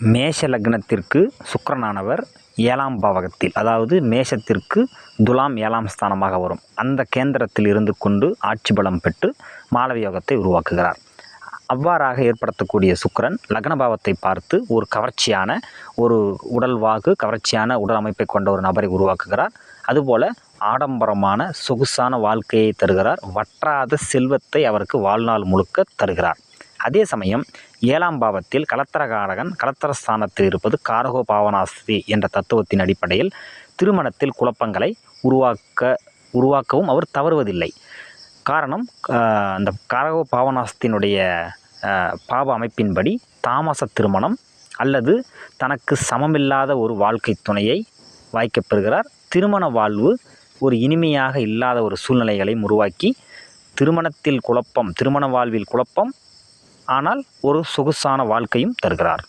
மேஷ லக்னத்திற்கு சுக்கிரனானவர் 7ஆம் பாவகத்தில், அதாவது மேஷத்திற்கு துலாம் 7ஆம் ஸ்தானமாக வரும் அந்த கேந்திரத்தில் இருந்து கொண்டு ஆட்சி பலம் பெற்று மாளவிய யோகத்தை உருவாக்குகிறார். அவ்வாறாக ஏற்படுத்தக்கூடிய சுக்கிரன் லக்ன பாவத்தை பார்த்து ஒரு கவர்ச்சியான ஒரு உடல்வாகு, கவர்ச்சியான உடல் அமைப்பை கொண்ட ஒரு நபரை உருவாக்குகிறார். அதுபோல் ஆடம்பரமான சொகுசான வாழ்க்கையை தருகிறார். வற்றாத செல்வத்தை அவருக்கு வாழ்நாள் முழுக்க தருகிறார். அதே சமயம் 7ஆம் பாவத்தில் கலத்திரகாரகன் கலத்திரஸ்தானத்தில் இருப்பது காரகோ பாவனாஸ்தி என்ற தத்துவத்தின் அடிப்படையில் திருமணத்தில் குழப்பங்களை உருவாக்கவும் அவர் தவறுவதில்லை. காரணம், அந்த காரகோ பாவனாஸ்தினுடைய பாவ அமைப்பின்படி தாமச திருமணம் அல்லது தனக்கு சமமில்லாத ஒரு வாழ்க்கை துணையை வாய்க்கப்பெறுகிறார். திருமண வாழ்வு ஒரு இனிமையாக இல்லாத ஒரு சூழ்நிலைகளை உருவாக்கி திருமணத்தில் குழப்பம், திருமண வாழ்வில் குழப்பம், ஆனால் ஒரு சொகுசான வாழ்க்கையும் தருகிறார்.